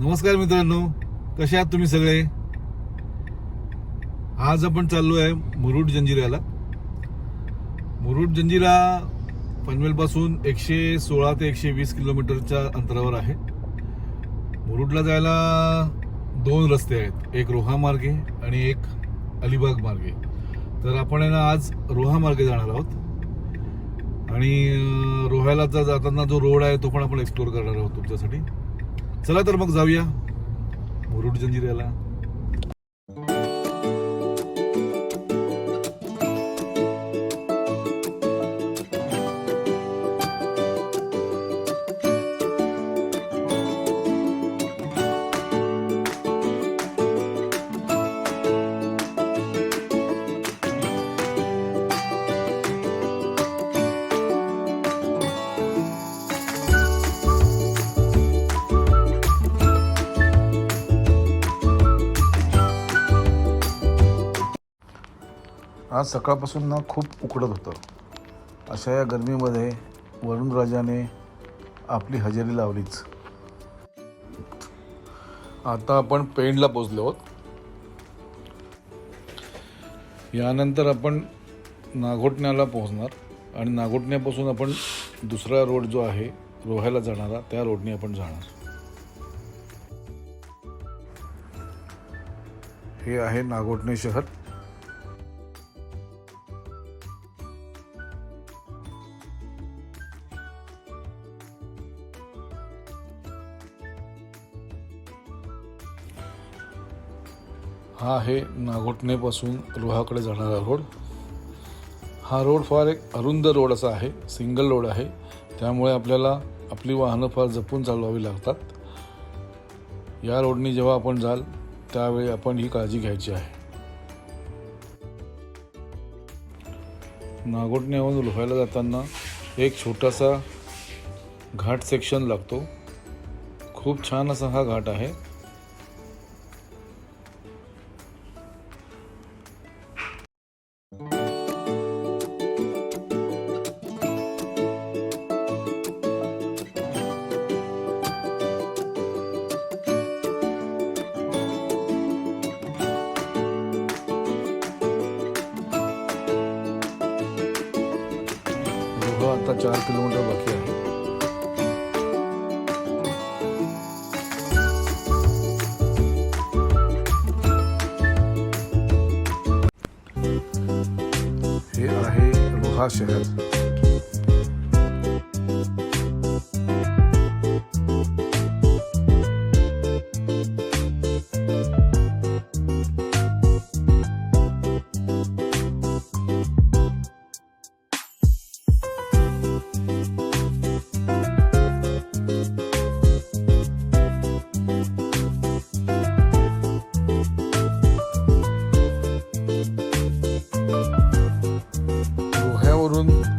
नमस्कार मित्रांनो, कसे आहात तुम्ही सगळे. आज आपण चाललो आहे मुरुड जंजिऱ्याला. मुरुड जंजिरा पनवेल पासून 116 ते 120 किलोमीटरच्या अंतरावर आहे. मुरुडला जायला दोन रस्ते आहेत, एक रोहा मार्गे आणि एक अलिबाग मार्गे. तर आपण आज रोहा मार्गे जाणार आहोत आणि रोह्याला जाताना जो रोड आहे तो पण आपण एक्सप्लोर करणार आहोत तुमच्यासाठी. चला तर मग जाऊया मुरुड जंजिऱ्याला. आज सकाळपासून ना खूप उकडत होतं. अशा या गरमीमध्ये वरुणराजाने आपली हजेरी लावलीच. आता आपण पेणला पोहोचलो आहोत. यानंतर आपण नागोठण्याला पोहोचणार आणि नागोठण्यापासून आपण दुसरा रोड जो आहे रोह्याला जाणारा त्या रोडने आपण जाणार. हे आहे नागोठणे शहर. हा आहे नागोठणेपासून रोहाकडे जाणारा रोड. हा रोड फार एक अरुंद रोड असा आहे, सिंगल रोड आहे. त्यामुळे आपल्याला आपली वाहनं फार जपून चालवावी लागतात. या रोडनी जेव्हा आपण जाल त्यावेळी आपण ही काळजी घ्यायची आहे. नागोठण्याहून रोह्याला जाताना एक छोटासा घाट सेक्शन लागतो. खूप छान असा हा घाट आहे. आता 4 किलोमीटर बाकी आहे. हे आहे रोहा शहर.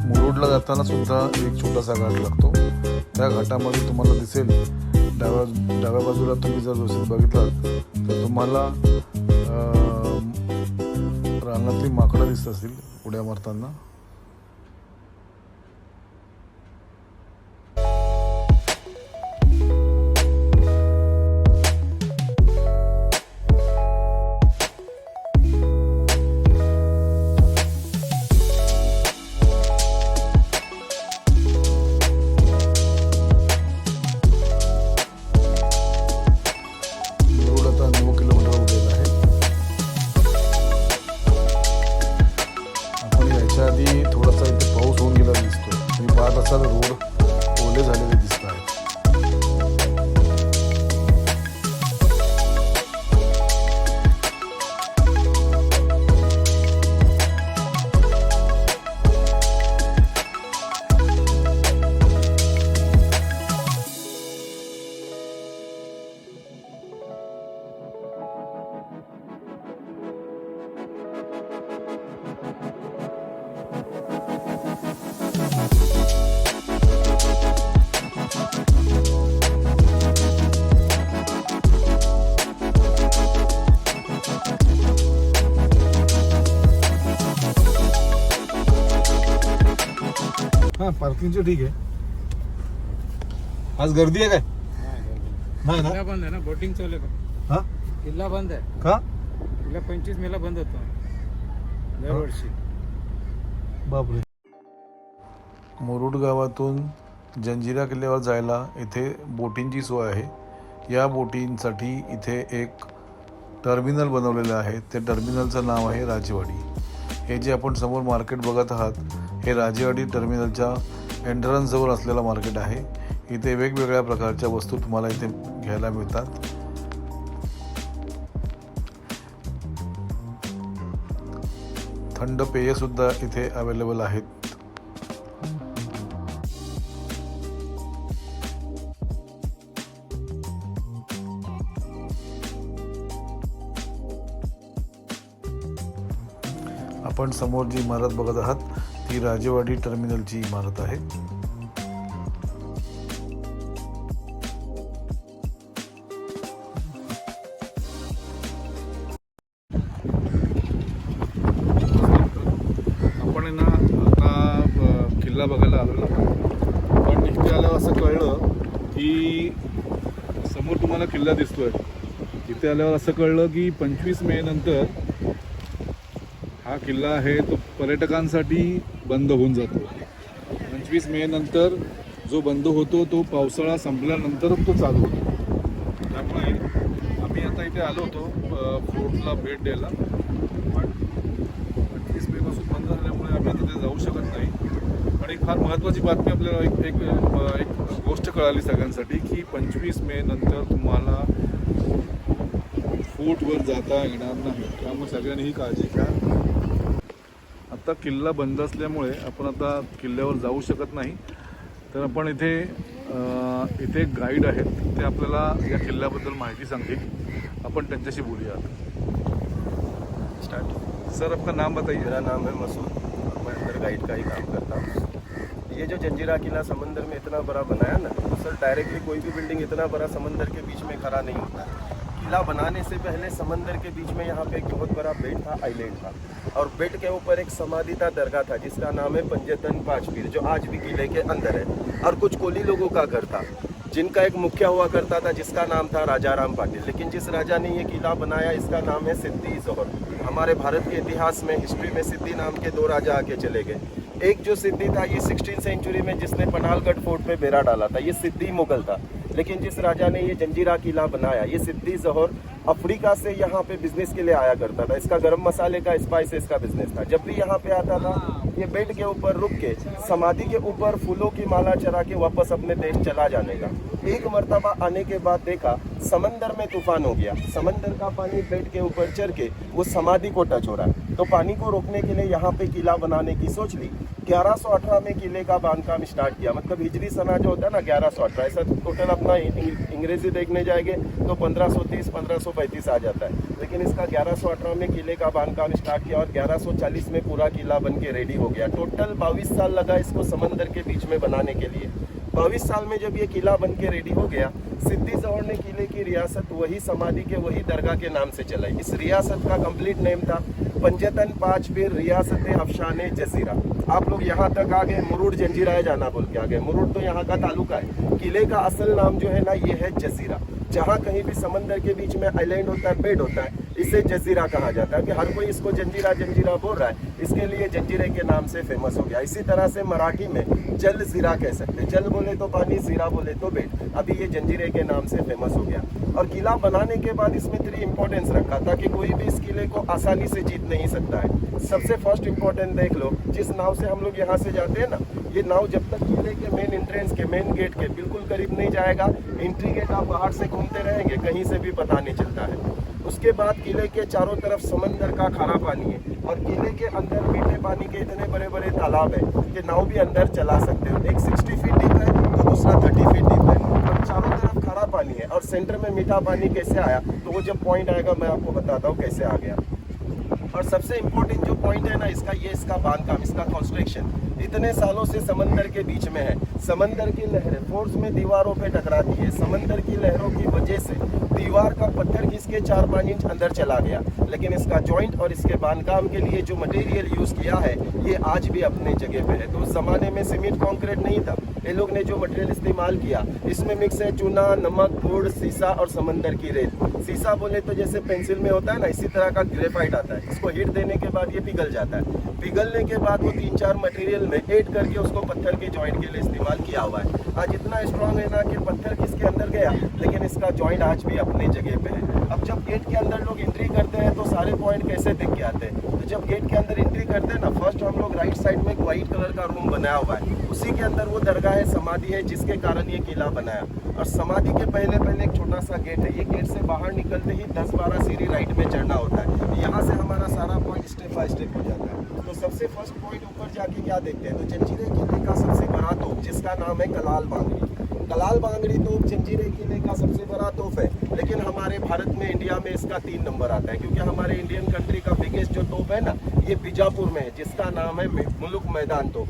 मुरुडला जाताना सुद्धा एक छोटासा घाट लागतो. त्या घाटामध्ये तुम्हाला दिसेल डाव्या बाजूला तुम्ही जर रस्ता बघितलात तर तुम्हाला रानातली माकडं दिसत असतील उड्या मारताना. आधी थोडासा इथे पाऊस होऊन गेला दिसतो. तुम्ही पाहत असाल रोड ओले झालेले दिसत आहेत. पार्किंगचं ठीक आहे. आज गर्दी आहे काय? नाही ना? किल्ला बंद आहे ना, बोटिंग चालू आहे का? हा किल्ला बंद आहे. का? किल्ला 25 मेला बंद होतो दरवर्षी. बापरे. मुरुड गावातून जंजिरा किल्ल्यावर जायला इथे बोटिंगची सोय आहे. या बोटिंगसाठी इथे एक टर्मिनल बनवलेलं आहे. ते टर्मिनलचं नाव आहे राजेवाडी. हे जे आपण समोर मार्केट बघत आहात हे राजेवाडी टर्मिनलच्या एंट्रन्सजवळ असलेलं मार्केट आहे. इथे वेगवेगळ्या प्रकारच्या वस्तू तुम्हाला इथे घ्यायला मिळतात. थंड पेयसुद्धा इथे अवेलेबल आहेत. आपण समोर जी इमारत बघत आहात ती राजेवाडी टर्मिनलची इमारत आहे. आपण ना आता किल्ला बघायला आलेलो आहोत. पण इथे आल्यावर असं कळलं की समोर तुम्हाला किल्ला दिसतोय. इथे आल्यावर असं कळलं की 25 मे नंतर हा किल्ला आहे तो पर्यटकांसाठी बंद होऊन जातो. 25 मे नंतर जो बंद होतो तो पावसाळा संपल्यानंतर तो चालू होतो. त्यामुळे आम्ही आता इथे आलो होतो फोर्टला भेट द्यायला. पण 25 मेपासून बंद झाल्यामुळे आम्ही आता ते जाऊ शकत नाही. पण एक फार महत्त्वाची बातमी आपल्याला एक गोष्ट कळाली सगळ्यांसाठी की 25 मे नंतर तुम्हाला फोर्टवर जाता येणार नाही. त्यामुळे सगळ्यांनी ही काळजी घ्या. आता किल्ला बंद असल्यामुळे आपण आता किल्ल्यावर जाऊ शकत नाही. तर आपण इथे गाईड आहेत ते आपल्याला या किल्ल्याबद्दल माहिती सांगतील. आपण त्यांच्याशी बोलूयात. स्टार्ट. सर आपका नाम बताइए. मेरा नाम है मसूद. मैं अंदर गाइड का ही काम करता हूँ. ये जो जंजीरा किला समंदर में इतना बड़ा बनाया ना, तो सर डायरेक्टली कोई भी बिल्डिंग इतना बड़ा समंदर के बीच में खड़ा नहीं होता. किला बनाने से पहले समंदर के बीच में यहाँ पे एक बहुत बड़ा बेट था, आइलैंड था. और बेट के ऊपर एक समाधि था, दरगाह था, जिसका नाम है पंजतन पांच पीर, जो आज भी किले के अंदर है. और कुछ कोली लोगों का घर था जिनका एक मुखिया हुआ करता था जिसका नाम था राजा राम पाटिल. लेकिन जिस राजा ने ये किला बनाया इसका नाम है सिद्दी जोहर. हमारे भारत के इतिहास में हिस्ट्री में सिद्दी नाम के 2 राजा आके चले गए. एक जो सिद्दी था ये 16th सेंचुरी में जिसने पनालगढ़ फोर्ट पे बेड़ा डाला था, ये सिद्दी मुगल था. लेकिन जिस राजा ने ये जंजीरा किला बनाया ये सिद्दी जोहर अफ्रीका से यहाँ पे बिजनेस के लिए आया करता था. इसका गरम मसाले का, स्पाइसेस का बिजनेस था. जब भी यहाँ पे आता था ये बेड के ऊपर रुक के समाधि के ऊपर फूलों की माला चढ़ा के वापस अपने देश चला जाने का. एक मर्तबा आने के बाद देखा समंदर में तूफान हो गया. समंदर का पानी बेड के ऊपर चढ़ के वो समाधि को टच हो रहा है. तो पानी को रोकने के लिए यहाँ पे किला बनाने की सोच ली. 1118 में किले का बांधकाम स्टार्ट किया. मतलब हिजरी सना जो होता है ना 1118, ऐसा टोटल अपना अंग्रेजी देखने जाएंगे तो 1530 1535 आ जाता है. लेकिन इसका 1118 में किले का बांधकाम स्टार्ट किया और 1140 में पूरा किला बन के रेडी हो गया. टोटल 22 साल लगा इसको समंदर के बीच में बनाने के लिए. 22 साल में जब ये किला बन के रेडी हो गया, सिद्दी जोहर ने किले की रियासत वही समाधि के वही दरगाह के नाम से चलाई. इस रियासत का कंप्लीट नेम था पंजतन पांच पीर रियासत अफशाने जजीरा. आप लोग यहाँ तक आ गए, मुरुड जंजीरा है जाना बोल के आ गए. मुरुड तो यहाँ का तालुका है. किले का असल नाम जो है ना ये है जजीरा. जहाँ कहीं भी समंदर के बीच में आइलैंड होता है, बेड होता है, इसे जजीरा कहा जाता है. कि हर कोई इसको जंजीरा जंजीरा बोल रहा है, इसके लिए जंजीरे के नाम से फेमस हो गया. इसी तरह से मराठी में जल जीरा कह सकते. जल बोले तो पानी, जीरा बोले तो बेड. अभी ये जंजीरे के नाम से फेमस हो गया. और किला बनाने के बाद इसमें 3 इंपॉर्टेंस रखा था कि कोई भी इस किले को आसानी से जीत नहीं सकता है. सबसे फर्स्ट इंपॉर्टेंट देख लो, जिस नाव से हम लोग यहाँ से जाते हैं ना, ये नाव जब तक किले के मेन एंट्रेंस के मेन गेट के बिल्कुल करीब नहीं जाएगा, एंट्री गेट आप बाहर से घूमते रहेंगे, कहीं से भी पता नहीं चलता है. उसके बाद किले के चारों तरफ समंदर का खारा पानी है और किले के अंदर मीठे पानी के इतने बड़े बड़े तालाब है कि नाव भी अंदर चला सकते हो. एक 60 फीट डीप है तो दूसरा 30 फीट डीप है और चारों तरफ खारा पानी है. और सेंटर में मीठा पानी कैसे आया तो वो जब पॉइंट आएगा मैं आपको बताता हूँ कैसे आ गया. और सबसे इम्पोर्टेंट जो पॉइंट है ना इसका, ये इसका बांधकाम, इसका कंस्ट्रक्शन इतने सालों से समंदर के बीच में है. समंदर की लहरें फोर्स में दीवारों पे टकराती है. समंदर की लहरों की वजह से दीवार का पत्थर घिस के 4-5 इंच अंदर चला गया. लेकिन इसका जॉइंट और इसके बांधकाम के लिए जो मटेरियल यूज किया है ये आज भी अपने जगह पे है. तो उस जमाने में सीमेंट कंक्रीट नहीं था, ये लोग ने जो मटेरियल इस्तेमाल किया इसमें मिक्स है चूना, नमक, गुड़, सीसा और समंदर की रेत। सीसा बोले तो जैसे पेंसिल में होता है ना, इसी तरह का ग्रेफाइट आता है। इसको हीट देने के बाद ये पिघल जाता है। पिघलने के बाद वो 3-4 मटेरियल में ऐड करके उसको पत्थर के जॉइंट के लिए इस्तेमाल किया हुआ है। आज इतना स्ट्रांग है ना कि पत्थर किसके अंदर गया लेकिन इसका जॉइंट आज भी अपनी जगह पे है। अब जब गेट के अंदर लोग एंट्री करते हैं तो सारे पॉइंट कैसे देख के आते हैं? तो जब गेट के अंदर एंट्री करते हैं ना, फर्स्ट हम लोग राइट साइड में एक व्हाइट कलर का रूम बनाया हुआ है, उसी के अंदर वो दरगाह है, समाधि है, जिसके कारण ये किला बनाया। और समाधि के पहले पहले एक छोटा सा गेट है। ये गेट से बाहर निकलते ही 10-12 सीढ़ी राइट में चढ़ना होता है। यहाँ से हमारा सारा पॉइंट स्टेप बाय स्टेप हो जाता है। तो सबसे फर्स्ट पॉइंट ऊपर जाके क्या देखते हैं, तो जंजीरे किले का सबसे बड़ा तोप जिसका नाम है कलाल बांगड़ी। कलाल बांगड़ी तोप जंजीरे किले का सबसे बड़ा तोप है, लेकिन हमारे भारत में, इंडिया में इसका 3 नंबर आता है, क्योंकि हमारे इंडियन कंट्री का बिगेस्ट जो तोप है ना, ये बीजापुर में है, जिसका नाम है मुलुक मैदान तोप।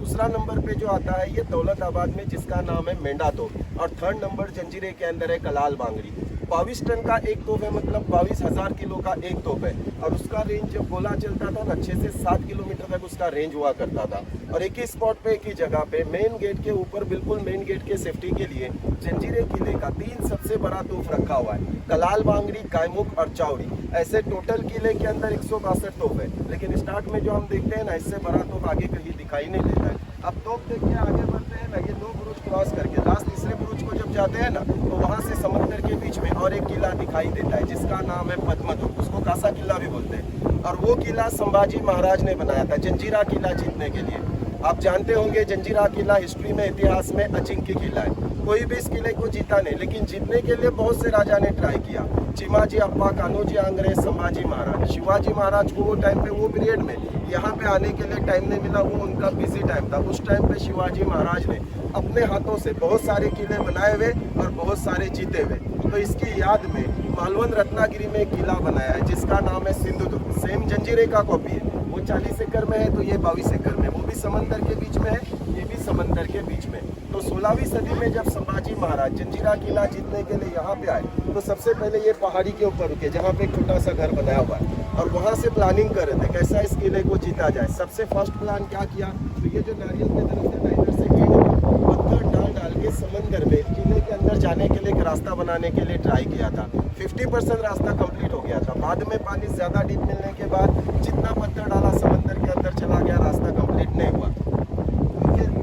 दूसरा नंबर पे जो आता है ये दौलताबाद में, जिसका नाम है मेंढा तोप। और थर्ड नंबर जंजीरे के अंदर है कलाल बांगड़ी। 22 टन का एक तोप है, मतलब 22,000 किलो का एक तोप है। और उसका रेंज जब गोला चलता था ना, 6 से 7 किलोमीटर तक उसका रेंज हुआ करता था। और एक ही स्पॉट पे, एक ही जगह पे, मेन गेट के ऊपर, बिल्कुल मेन गेट के सेफ्टी के लिए जंजीरे किले का 3 सबसे बड़ा तोप रखा हुआ है, कलाल बांगड़ी, कायमुख और चावड़ी। ऐसे टोटल किले के अंदर 162 तोप है, लेकिन स्टार्ट में जो हम देखते हैं ना, इससे बड़ा तोप आगे कहीं दिखाई नहीं देता है। अब तोप देख के आगे बढ़ते हैं ना, ये 2 बुरुज क्रॉस करके लास्ट तीसरे बुरुज को जब जाते हैं ना, तो वहाँ से समंदर के बीच में और एक किला दिखाई देता है, जिसका नाम है पद्मदुर्ग, उसको कासा किला भी बोलते हैं। और वो किला संभाजी महाराज ने बनाया था जंजीरा किला जीतने के लिए। आप जानते होंगे जंजीरा किला हिस्ट्री में, इतिहास में अजिंक्य किला है। कोई भी इस किले को जीता नहीं, लेकिन जीतने के लिए बहुत से राजा ने ट्राई किया। चिमाजी अप्पा, कान्होजी आंग्रे, संभाजी महाराज। शिवाजी महाराज को वो टाइम पे, वो पीरियड में यहाँ पे आने के लिए टाइम नहीं मिला, वो उनका बिजी टाइम था। उस टाइम पे शिवाजी महाराज ने अपने हाथों से बहुत सारे किले बनाए हुए और बहुत सारे जीते हुए। तो इसकी याद में मालवण रत्नागिरी में एक किला बनाया है, जिसका नाम है सिंधुदुर्ग। सेम जंजीरे का कॉपी है। वो 40 एकड़ में है, तो ये 22 एकड़ में। वो भी समंदर के बीच में है, ये भी समंदर के बीच में। तो 16वीं सदी में जब संभाजी महाराज जंजीरा किला जीतने के लिए यहाँ पे आए, तो सबसे पहले ये पहाड़ी के ऊपर रुके, जहाँ पे एक छोटा सा घर बनाया हुआ है, और वहाँ से प्लानिंग कर रहे थे कैसा इस किले को जीता जाए। सबसे फर्स्ट प्लान क्या किया, तो ये जो नारियल के तरफ से इधर से गेट पत्थर डाल के समंदर में किले के अंदर जाने के लिए एक रास्ता बनाने के लिए ट्राई किया था। 50% रास्ता कंप्लीट हो गया था। बाद में पानी ज़्यादा डीप मिलने के बाद जितना पत्थर डाला समंदर के अंदर चला गया, रास्ता कंप्लीट नहीं हुआ।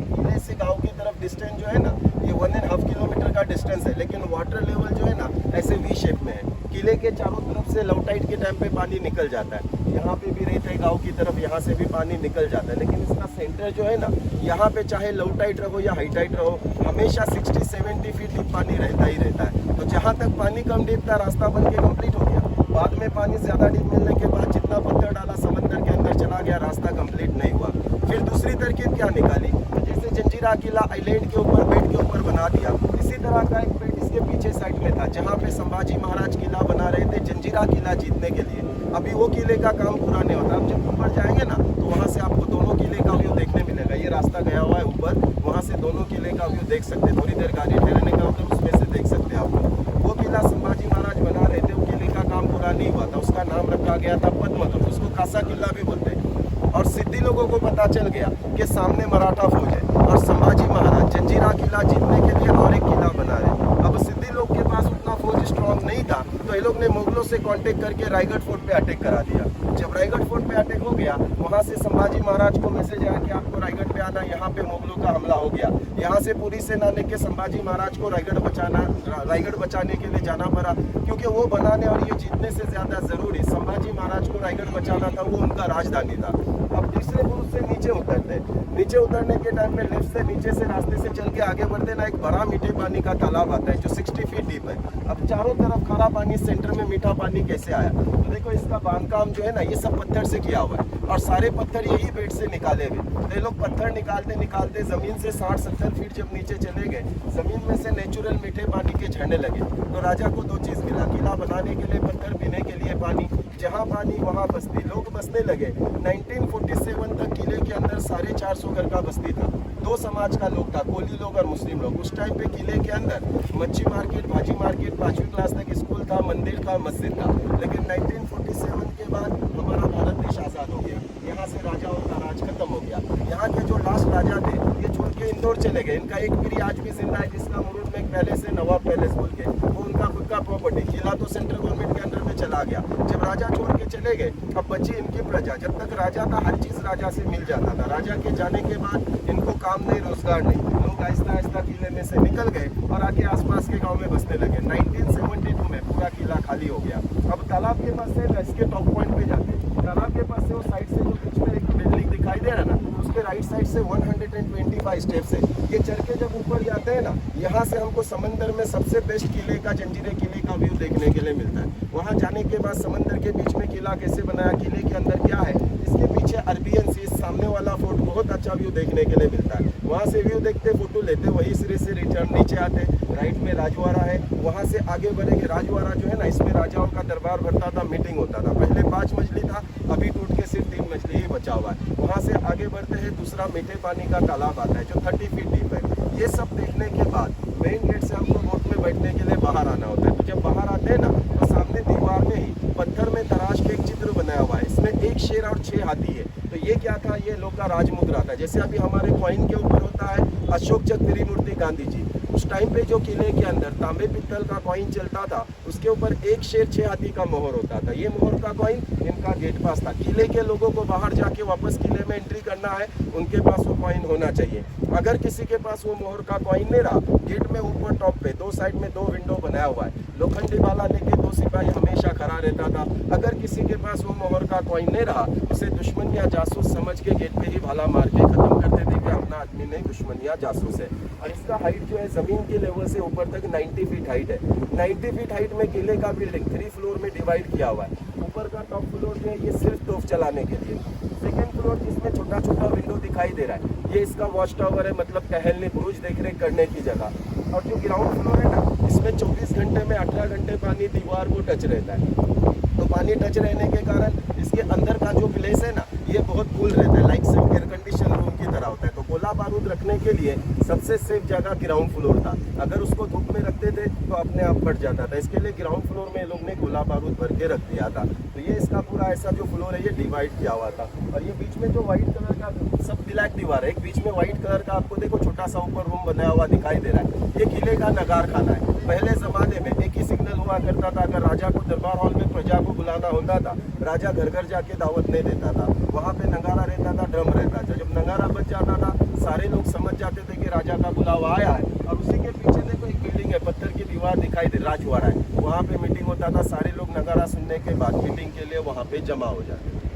किले से गांव की तरफ डिस्टेंस जो है ना, ये 1.5 किलोमीटर का डिस्टेंस है, लेकिन वाटर लेवल जो है ना, ऐसे वी शेप में है। किले के चारों तरफ से लो टाइड के टाइम पे पानी निकल जाता है। यहाँ पे भी रेत है गांव की तरफ, यहाँ से भी पानी निकल जाता है, लेकिन इसका सेंटर जो है ना, यहाँ पे चाहे लो टाइड रहो या हाई टाइड रहो, हमेशा 60-70 फीट डीप पानी रहता ही रहता है। तो जहाँ तक पानी कम डीप था, रास्ता बन के कंप्लीट हो गया। बाद में पानी ज़्यादा डीप मिलने के बाद जितना पत्थर डाला समंदर के अंदर चला गया, रास्ता कंप्लीट नहीं हुआ। फिर दूसरी तरकीब क्या निकाली, तो जैसे जंजीरा किला आइलैंड के ऊपर, बेट के ऊपर बना दिया, इसी तरह का एक बेट इसके पीछे साइड में था, जहाँ पे संभाजी महाराज किला बना रहे थे जंजीरा किला जीतने के लिए। अभी वो किले का काम पूरा नहीं होता। अब जब ऊपर जाएंगे ना, तो वहाँ से आपको दोनों किले का व्यू देखने मिलेगा। ये रास्ता गया हुआ है ऊपर, वहाँ से दोनों किले का व्यू देख सकते हैं। थोड़ी देर गाड़ी ठहरने का होता है, उसमें से देख सकते हैं आप लोग। वो किला संभाजी महाराज बना रहे थे, वो किले का काम पूरा नहीं हुआ था, उसका नाम रखा गया था पद्मदुर्ग, उसको कासा किला भी बोलते हैं। और सिद्धि लोगों को पता चल गया कि सामने मराठा फौज है और संभाजी महाराज जंजीरा किला जीतने के लिए और एक किला बना रहे। अब सिद्धि लोग के पास उतना फौज स्ट्रॉन्ग नहीं था, तो ये लोग ने मुगलों से कांटेक्ट करके रायगढ़ फोर्ट पे अटैक करा दिया। जब रायगढ़ फोर्ट पे अटैक हो गया, वहाँ से संभाजी महाराज को मैसेज आया कि आपको रायगढ़ पे आना, यहाँ पे मुगलों का हमला हो गया। यहाँ से पूरी सेना लेके संभाजी महाराज को रायगढ़ बचाने के लिए जाना पड़ा, क्योंकि वो बनाने और ये जीतने से ज्यादा जरूरी संभाजी महाराज को रायगढ़ बचाना था, वो उनका राजधानी था। अब तीसरे बुरुज से नीचे उतरने के टाइम पे लेफ्ट से नीचे से रास्ते से चल के आगे बढ़ते ना, एक बड़ा मीठे पानी का तालाब आता है जो 60 फीट डीप है। अब चारों तरफ खारा पानी, सेंटर में मीठा पानी कैसे आया, तो देखो इसका बांधकाम जो है ना, ये सब पत्थर से किया हुआ है, और सारे पत्थर यही बेड से निकाले हुए। तो ये लोग पत्थर निकालते जमीन से 60-70 फीट जब नीचे चले गए, जमीन में से नेचुरल मीठे पानी के झरने लगे। तो राजा को 2 चीज मिला, किला बनाने के लिए पत्थर, पीने के लिए पानी। जहाँ पानी वहाँ बस्ती, लोग बसने लगे। 1947 तक किले के अंदर 450 घर का बस्ती था। 2 समाज का लोग था, कोली लोग और मुस्लिम लोग। उस टाइम पे किले के अंदर मच्छी मार्केट, भाजी मार्केट, 5वीं क्लास तक स्कूल था, मंदिर था, मस्जिद था। लेकिन 1947 के बाद हमारा भारत देश आज़ाद हो गया, यहाँ से राजाओं का राज खत्म हो गया। यहाँ के जो लास्ट राजा थे, ये छोड़ के इंदौर चले गए। इनका एक पीढ़ी आज भी जिंदा है जिसका मुरुड में एक पैलेस है, नवाब पैलेस बोल के, वो उनका खुद का प्रॉपर्टी। किला तो सेंट्रल गवर्नमेंट के अंडर में चला गया। जब राजा छोड़ के चले गए, अब बची इनकी प्रजा। जब तक राजा था हर चीज राजा से मिल जाता था। राजा के जाने के बाद इनको काम नहीं, रोजगार नहीं। लोग आहिस्ता आहिस्ता किले में से निकल गए और आके आसपास के गाँव में बसने लगे। 1972 में पूरा किला खाली हो गया। अब तालाब के पास से इसके टॉप पॉइंट पे जाते हैं। तालाब के पास से वो साइड से जो बीच में एक बिल्डिंग दिखाई दे रहा है ना, उसके राइट साइड से 125 स्टेप्स है। ये चढ़ के जब ऊपर जाते हैं ना, यहाँ से हमको समंदर में सबसे बेस्ट किले का, जंजीरे किले का व्यू देखने के लिए मिलता है। वहाँ जाने के बाद समंदर के बीच में किला कैसे बनाया, किले के अंदर क्या है, इसके पीछे अरबियन सी, सामने वाला फोर्ट, बहुत अच्छा व्यू देखने के लिए मिलता है। वहाँ से व्यू देखते, फोटो लेते, वही सिरे से रिटर्न नीचे आते। राइट में राजवाड़ा है, वहाँ से आगे बढ़ेंगे। राजवाड़ा जो है ना, इसमें राजाओं का दरबार भरता था, मीटिंग होता था। पहले 5 मछली था, अभी टूट के सिर्फ 3 मछली ही बचा हुआ है। वहाँ से आगे बढ़ते हैं, दूसरा मीठे पानी का तालाब आता है जो 30 फीट डीप है। ये सब देखने के बाद मेन गेट से हमको बोट में बैठने के लिए बाहर आना होता है। तो जब बाहर आते हैं ना, तो सामने दीवार में ही पत्थर में तराश के एक चित्र बनाया हुआ है। इसमें 1 शेर और 6 हाथी है। तो ये क्या था, ये लोग का राज मुद्रा था। जैसे अभी हमारे कॉइन के ऊपर होता है अशोक चक्र त्रिमूर्ति गांधी जी, उस टाइम पे जो किले के अंदर तांबे पित्तल का कॉइन चलता था, उसके ऊपर 1 शेर 6 हाथी का मोहर होता था। ये मोहर का कॉइन इनका गेट पास था। किले के लोगों को बाहर जाके वापस किले में एंट्री करना है, उनके पास वो कॉइन होना चाहिए। अगर किसी के पास वो मोहर का कॉइन नहीं रहा, गेट में ऊपर टॉप पे 2 साइड में 2 विंडो बनाया हुआ है, लोखंडी भाला लेके 2 सिपाही हमेशा खड़ा रहता था। अगर किसी के पास वो मोहर का कॉइन नहीं रहा, उसे दुश्मन या जासूस समझ के गेट पे ही भाला मार के खत्म करते थे कि अपना आदमी नहीं, दुश्मन या जासूस है। और इसका हाइट जो है जमीन के लेवल से ऊपर तक 90 फीट हाइट है। 90 फीट हाइट में किले का बिल्डिंग 3 फ्लोर में डिवाइड किया हुआ है। ऊपर का टॉप फ्लोर जो है ये सिर्फ तोफ चलाने के लिए। सेकेंड फ्लोर जिसमें छोटा छोटा विंडो दिखाई दे रहा है, ये इसका वॉच टावर है, मतलब टहलने, बुरुज देख रेख करने की जगह। और जो ग्राउंड फ्लोर है ना, इसमें 24 घंटे में 18 घंटे पानी दीवार को टच रहता है। तो पानी टच रहने के कारण इसके अंदर का जो प्लेस है ना, ये बहुत कूल रहता है, लाइक से एयर कंडीशन रूम की तरह होता है। तो गोला बारूद रखने के लिए सबसे सेफ जगह ग्राउंड फ्लोर था। अगर उसको धूप में रखते थे तो अपने आप फट जाता था। इसके लिए ग्राउंड फ्लोर में लोग ने गोला बारूद भर के रख दिया था। तो ये इसका पूरा ऐसा जो फ्लोर है ये डिवाइड किया हुआ था। और ये बीच में जो व्हाइट कलर का सब ब्लैक दीवार है, एक बीच में व्हाइट कलर का आपको देखो छोटा सा ऊपर रूम बनाया हुआ दिखाई दे रहा है, ये किले का नगार खाना है। पहले जमाने में एक ही सिग्नल हुआ करता था, अगर राजा को दरबार हॉल में प्रजा को बुलाना होता था, राजा घर घर जाके दावत नहीं देता था। वहाँ पे नगारा रहता था, ड्रम रहता था। जब नगारा बज जाता था, सारे लोग समझ जाते थे कि राजा का बुलावा आया है। और उसी के पीछे देखो एक बिल्डिंग है, पत्थर की दीवार दिखाई दे, राजवाड़ा है, वहाँ पे मीटिंग होता था। सारे लोग नगारा सुनने के बाद मीटिंग के लिए वहाँ पे जमा हो जाते थे।